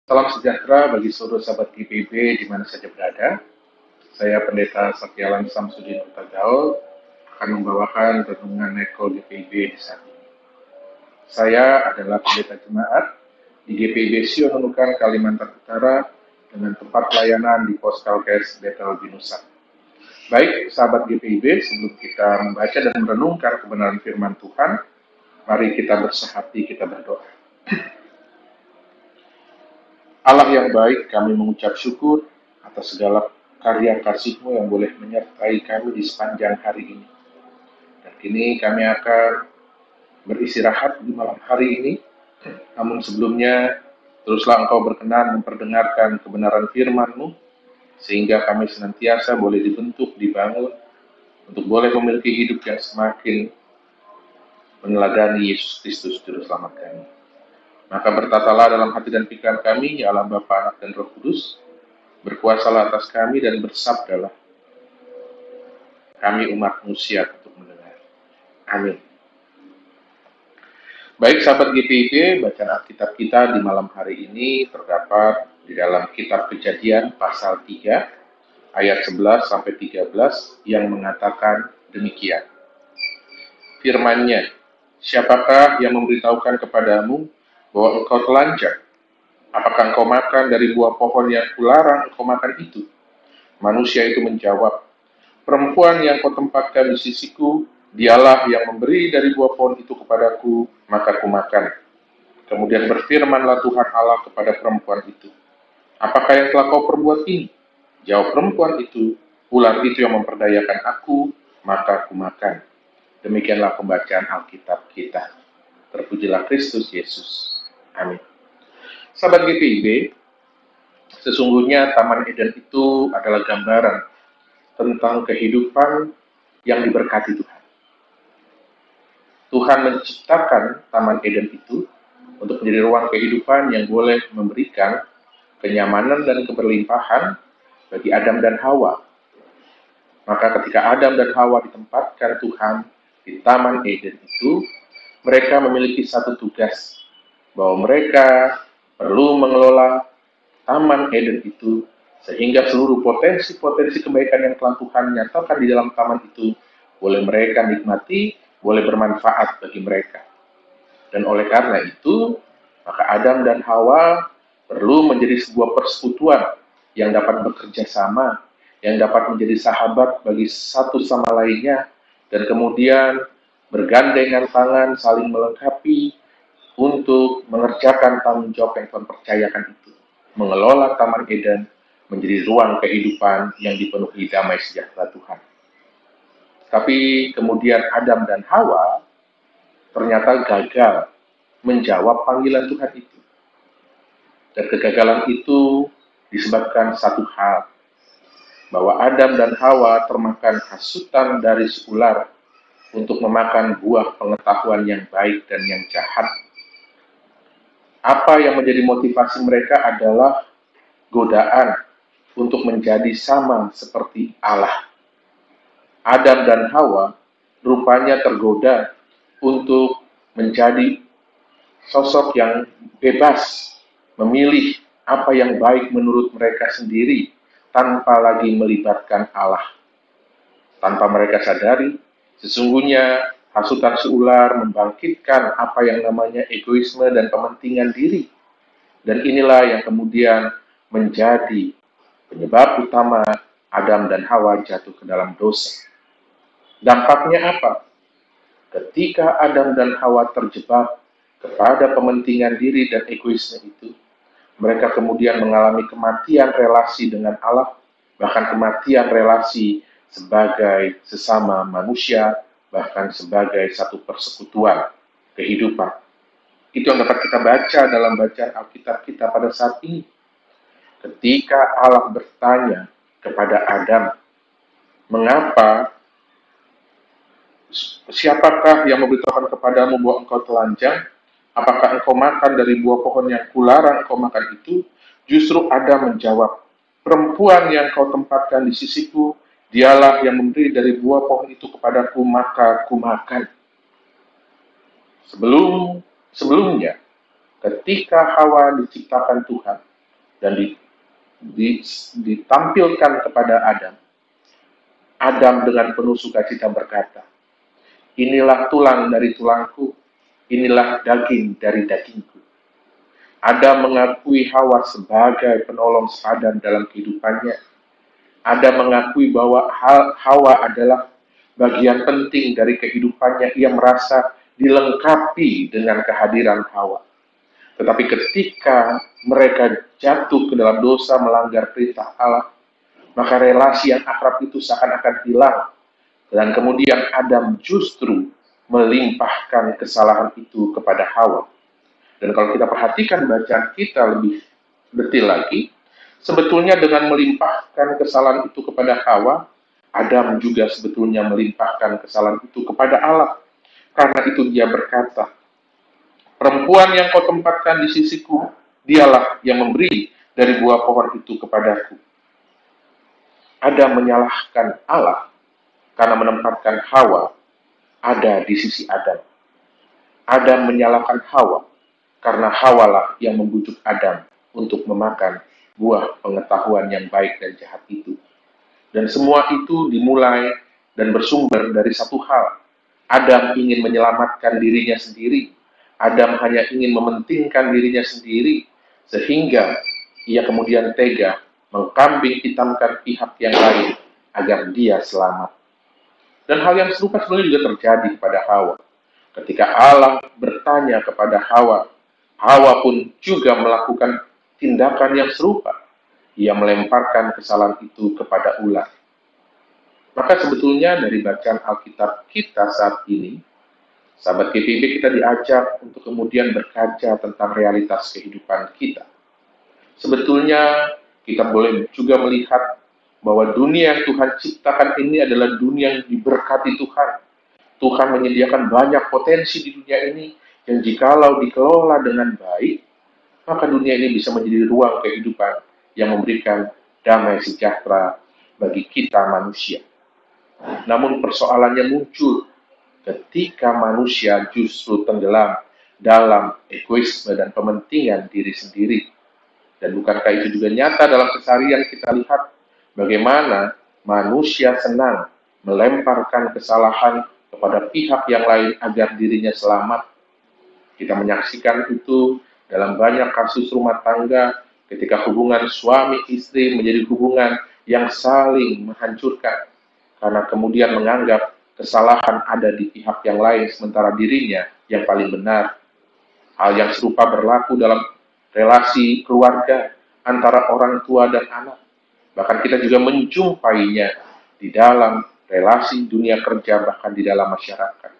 Salam sejahtera bagi seluruh sahabat GPIB di mana saja berada. Saya Pendeta Satyalan Samsudin Utagaul akan membawakan renungan Neko GPIB di saat ini. Saya adalah pendeta jemaat di GPIB Sion Nunukan, Kalimantan Utara dengan tempat pelayanan di Postalkes Betel Binusa. Baik, sahabat GPIB, sebelum kita membaca dan merenungkan kebenaran firman Tuhan, mari kita bersehati, kita berdoa. Allah yang baik, kami mengucap syukur atas segala karya kasih-Mu yang boleh menyertai kami di sepanjang hari ini. Dan kini kami akan beristirahat di malam hari ini. Namun sebelumnya, teruslah Engkau berkenan memperdengarkan kebenaran firman-Mu, sehingga kami senantiasa boleh dibentuk, dibangun, untuk boleh memiliki hidup yang semakin meneladani Yesus Kristus Juru Selamat kami. Maka bertatalah dalam hati dan pikiran kami, ya Allah Bapa, Anak, dan Roh Kudus, berkuasalah atas kami dan bersabdalah. Kami umat-Mu siap untuk mendengar. Amin. Baik sahabat GPIB, bacaan Alkitab kita di malam hari ini terdapat di dalam kitab Kejadian pasal 3 ayat 11 sampai 13 yang mengatakan demikian. Firman-Nya, siapakah yang memberitahukan kepadamu bahwa engkau telanjang? Apakah engkau makan dari buah pohon yang kularang engkau makan itu? Manusia itu menjawab, perempuan yang kau tempatkan di sisiku, dialah yang memberi dari buah pohon itu kepadaku, maka kumakan. Kemudian berfirmanlah Tuhan Allah kepada perempuan itu, apakah yang telah kau perbuat ini? Jawab perempuan itu, ular itu yang memperdayakan aku, maka kumakan. Demikianlah pembacaan Alkitab kita. Terpujilah Kristus Yesus. Amin. Sahabat GPIB, sesungguhnya Taman Eden itu adalah gambaran tentang kehidupan yang diberkati Tuhan. Tuhan menciptakan Taman Eden itu untuk menjadi ruang kehidupan yang boleh memberikan kenyamanan dan keberlimpahan bagi Adam dan Hawa. Maka ketika Adam dan Hawa ditempatkan Tuhan di Taman Eden itu, mereka memiliki satu tugas, bahwa mereka perlu mengelola Taman Eden itu, sehingga seluruh potensi-potensi kebaikan yang telah Tuhan nyatakan di dalam taman itu, boleh mereka nikmati, boleh bermanfaat bagi mereka. Dan oleh karena itu, maka Adam dan Hawa perlu menjadi sebuah persekutuan yang dapat bekerja sama, yang dapat menjadi sahabat bagi satu sama lainnya, dan kemudian bergandengan tangan, saling melengkapi untuk mengerjakan tanggung jawab yang Tuhan percayakan itu. Mengelola Taman Eden menjadi ruang kehidupan yang dipenuhi damai sejahtera Tuhan. Tapi kemudian Adam dan Hawa ternyata gagal menjawab panggilan Tuhan itu. Dan kegagalan itu disebabkan satu hal, bahwa Adam dan Hawa termakan hasutan dari si ular untuk memakan buah pengetahuan yang baik dan yang jahat. Apa yang menjadi motivasi mereka adalah godaan untuk menjadi sama seperti Allah. Adam dan Hawa rupanya tergoda untuk menjadi sosok yang bebas, memilih apa yang baik menurut mereka sendiri, tanpa lagi melibatkan Allah. Tanpa mereka sadari, sesungguhnya hasutan si ular membangkitkan apa yang namanya egoisme dan kepentingan diri. Dan inilah yang kemudian menjadi penyebab utama Adam dan Hawa jatuh ke dalam dosa. Dampaknya apa? Ketika Adam dan Hawa terjebak kepada kepentingan diri dan egoisme itu, mereka kemudian mengalami kematian relasi dengan Allah, bahkan kematian relasi sebagai sesama manusia, bahkan sebagai satu persekutuan kehidupan. Itu yang dapat kita baca dalam bacaan Alkitab kita pada saat ini. Ketika Allah bertanya kepada Adam, mengapa, siapakah yang memberitahukan kepadamu bahwa engkau telanjang? Apakah engkau makan dari buah pohon yang kularang engkau makan itu? Justru Adam menjawab, perempuan yang kau tempatkan di sisiku, dialah yang memberi dari buah pohon itu kepadaku, maka kumakan. Sebelumnya, ketika Hawa diciptakan Tuhan, dan ditampilkan kepada Adam. Adam dengan penuh sukacita berkata, "Inilah tulang dari tulangku, inilah daging dari dagingku." Adam mengakui Hawa sebagai penolong Adam dalam kehidupannya. Adam mengakui bahwa Hawa adalah bagian penting dari kehidupannya. Ia merasa dilengkapi dengan kehadiran Hawa. Tetapi ketika mereka jatuh ke dalam dosa melanggar perintah Allah, maka relasi yang akrab itu seakan-akan hilang. Dan kemudian Adam justru melimpahkan kesalahan itu kepada Hawa. Dan kalau kita perhatikan bacaan kita lebih detail lagi, sebetulnya dengan melimpahkan kesalahan itu kepada Hawa, Adam juga sebetulnya melimpahkan kesalahan itu kepada Allah. Karena itu dia berkata, "Perempuan yang kau tempatkan di sisiku, dialah yang memberi dari buah pohon itu kepadaku." Adam menyalahkan Allah karena menempatkan Hawa ada di sisi Adam. Adam menyalahkan Hawa karena Hawalah yang membujuk Adam untuk memakan buah pengetahuan yang baik dan jahat itu. Dan semua itu dimulai dan bersumber dari satu hal. Adam ingin menyelamatkan dirinya sendiri. Adam hanya ingin mementingkan dirinya sendiri, sehingga ia kemudian tega mengkambing hitamkan pihak yang lain agar dia selamat. Dan hal yang serupa sebenarnya juga terjadi kepada Hawa. Ketika Allah bertanya kepada Hawa, Hawa pun juga melakukan tindakan yang serupa. Ia melemparkan kesalahan itu kepada ular. Maka sebetulnya dari bacaan Alkitab kita saat ini, sahabat GPIB, kita diajak untuk kemudian berkaca tentang realitas kehidupan kita. Sebetulnya kita boleh juga melihat bahwa dunia yang Tuhan ciptakan ini adalah dunia yang diberkati Tuhan. Tuhan menyediakan banyak potensi di dunia ini yang jikalau dikelola dengan baik, maka dunia ini bisa menjadi ruang kehidupan yang memberikan damai sejahtera bagi kita manusia. Namun persoalannya muncul ketika manusia justru tenggelam dalam egoisme dan kepentingan diri sendiri. Dan bukankah itu juga nyata dalam keseharian kita lihat bagaimana manusia senang melemparkan kesalahan kepada pihak yang lain agar dirinya selamat. Kita menyaksikan itu dalam banyak kasus rumah tangga ketika hubungan suami istri menjadi hubungan yang saling menghancurkan karena kemudian menganggap kesalahan ada di pihak yang lain sementara dirinya yang paling benar. Hal yang serupa berlaku dalam relasi keluarga antara orang tua dan anak. Bahkan kita juga menjumpainya di dalam relasi dunia kerja, bahkan di dalam masyarakat.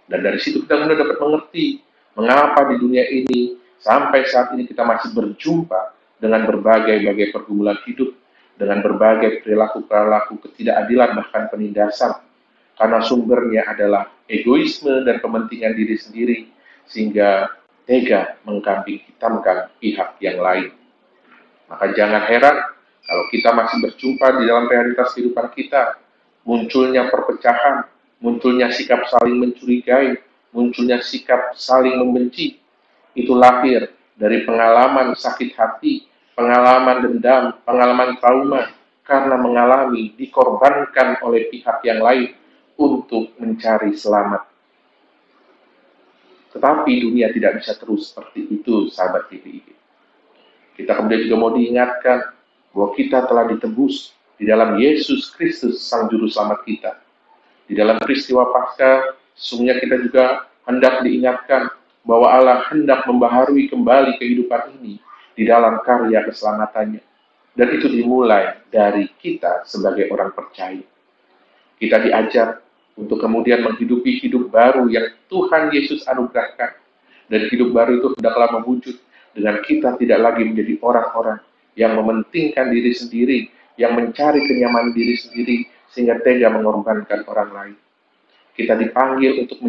Dan dari situ kita mulai dapat mengerti mengapa di dunia ini sampai saat ini kita masih berjumpa dengan berbagai-bagai pergumulan hidup, dengan berbagai perilaku-perilaku ketidakadilan, bahkan penindasan. Karena sumbernya adalah egoisme dan kepentingan diri sendiri, sehingga tega mengkambing hitamkan pihak yang lain. Maka jangan heran kalau kita masih berjumpa di dalam realitas kehidupan kita, munculnya perpecahan, munculnya sikap saling mencurigai, munculnya sikap saling membenci. Itu lahir dari pengalaman sakit hati, pengalaman dendam, pengalaman trauma, karena mengalami dikorbankan oleh pihak yang lain untuk mencari selamat. Tetapi dunia tidak bisa terus seperti itu, sahabat GPIB. Kita kemudian juga mau diingatkan bahwa kita telah ditebus di dalam Yesus Kristus, Sang Juru Selamat kita. Di dalam peristiwa Paskah, sesungguhnya kita juga hendak diingatkan bahwa Allah hendak membaharui kembali kehidupan ini di dalam karya keselamatannya. Dan itu dimulai dari kita sebagai orang percaya. Kita diajar untuk kemudian menghidupi hidup baru yang Tuhan Yesus anugerahkan. Dan hidup baru itu hendaklah mewujud dengan kita tidak lagi menjadi orang-orang yang mementingkan diri sendiri, yang mencari kenyamanan diri sendiri, sehingga tega mengorbankan orang lain. Kita dipanggil untuk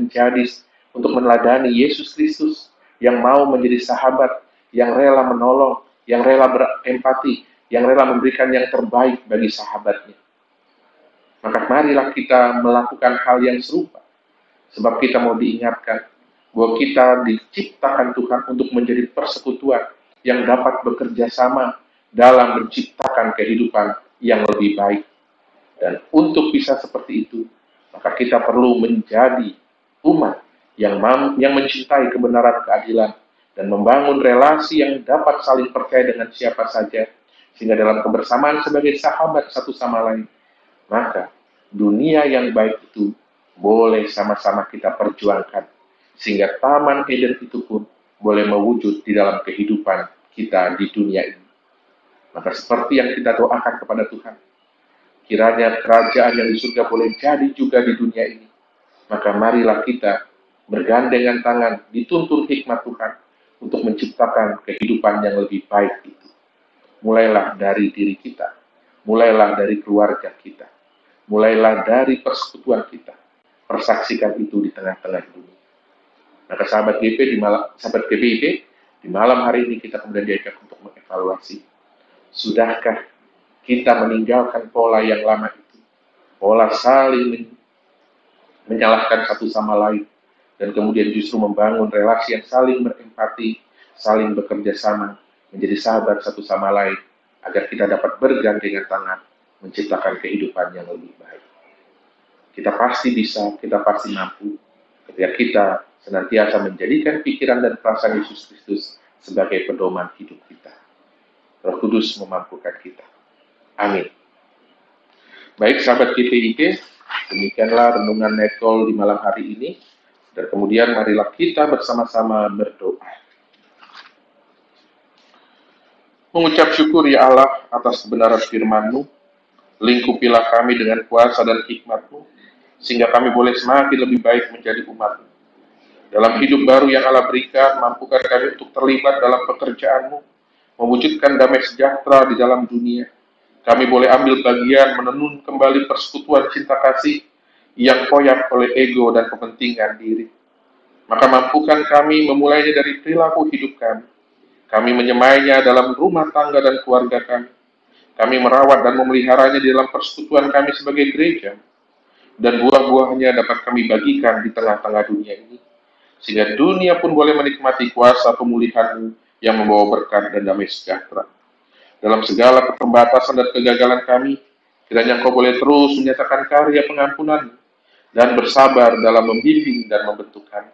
untuk meneladani Yesus Kristus, yang mau menjadi sahabat, yang rela menolong, yang rela berempati, yang rela memberikan yang terbaik bagi sahabatnya. Maka marilah kita melakukan hal yang serupa. Sebab kita mau diingatkan bahwa kita diciptakan Tuhan untuk menjadi persekutuan, yang dapat bekerja sama dalam menciptakan kehidupan yang lebih baik. Dan untuk bisa seperti itu, maka kita perlu menjadi umat yang mencintai kebenaran, keadilan, dan membangun relasi yang dapat saling percaya dengan siapa saja, sehingga dalam kebersamaan sebagai sahabat satu sama lain, maka dunia yang baik itu boleh sama-sama kita perjuangkan, sehingga Taman Eden itu pun boleh mewujud di dalam kehidupan kita di dunia ini. Maka seperti yang kita doakan kepada Tuhan, kiranya kerajaan yang di surga boleh jadi juga di dunia ini. Maka marilah kita bergandengan tangan, dituntun hikmat Tuhan untuk menciptakan kehidupan yang lebih baik itu. Mulailah dari diri kita, mulailah dari keluarga kita, mulailah dari persekutuan kita. Persaksikan itu di tengah-tengah dunia. Maka sahabat GPIB, di malam hari ini kita kemudian diajak untuk mengevaluasi. Sudahkah kita meninggalkan pola yang lama itu? Pola saling menyalahkan satu sama lain, dan kemudian justru membangun relasi yang saling berempati, saling bekerja sama, menjadi sahabat satu sama lain, agar kita dapat bergandengan tangan, menciptakan kehidupan yang lebih baik. Kita pasti bisa, kita pasti mampu, ketika kita senantiasa menjadikan pikiran dan perasaan Yesus Kristus sebagai pedoman hidup kita. Roh Kudus memampukan kita. Amin. Baik sahabat GPIB, demikianlah renungan Netcall di malam hari ini. Dan kemudian marilah kita bersama-sama berdoa. Mengucap syukur ya Allah atas kebenaran firman-Mu, lingkupilah kami dengan kuasa dan hikmat-Mu, sehingga kami boleh semakin lebih baik menjadi umat-Mu. Dalam hidup baru yang Allah berikan, mampukan kami untuk terlibat dalam pekerjaan-Mu, mewujudkan damai sejahtera di dalam dunia. Kami boleh ambil bagian menenun kembali persekutuan cinta kasih yang koyak oleh ego dan kepentingan diri. Maka mampukan kami memulainya dari perilaku hidup kami. Kami menyemainya dalam rumah tangga dan keluarga kami. Kami merawat dan memeliharanya di dalam persekutuan kami sebagai gereja. Dan buah-buahnya dapat kami bagikan di tengah-tengah dunia ini. Sehingga dunia pun boleh menikmati kuasa pemulihan yang membawa berkat dan damai sejahtera. Dalam segala keterbatasan dan kegagalan kami, kiranya Engkau boleh terus menyatakan karya pengampunan dan bersabar dalam membimbing dan membentuk kami.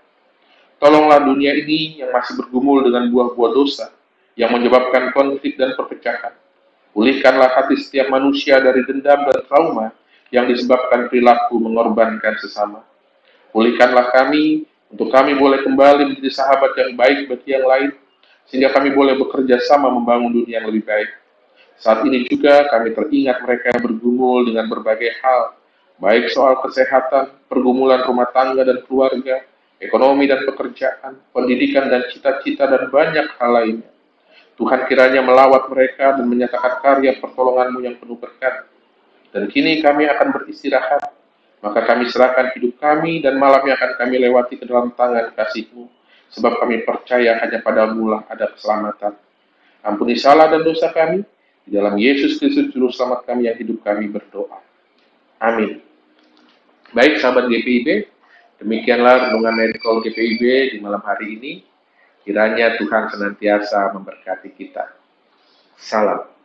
Tolonglah dunia ini yang masih bergumul dengan buah-buah dosa yang menyebabkan konflik dan perpecahan. Pulihkanlah hati setiap manusia dari dendam dan trauma yang disebabkan perilaku mengorbankan sesama. Pulihkanlah kami untuk kami boleh kembali menjadi sahabat yang baik bagi yang lain, sehingga kami boleh bekerja sama membangun dunia yang lebih baik. Saat ini juga kami teringat mereka yang bergumul dengan berbagai hal, baik soal kesehatan, pergumulan rumah tangga dan keluarga, ekonomi dan pekerjaan, pendidikan dan cita-cita, dan banyak hal lainnya. Tuhan kiranya melawat mereka dan menyatakan karya pertolongan-Mu yang penuh berkat. Dan kini kami akan beristirahat, maka kami serahkan hidup kami dan malam yang akan kami lewati ke dalam tangan kasih-Mu, sebab kami percaya hanya pada-Mu lah ada keselamatan. Ampuni salah dan dosa kami, di dalam Yesus Kristus Juru Selamat kami yang hidup kami berdoa. Amin. Baik sahabat GPIB, demikianlah renungan Netcall GPIB di malam hari ini. Kiranya Tuhan senantiasa memberkati kita. Salam.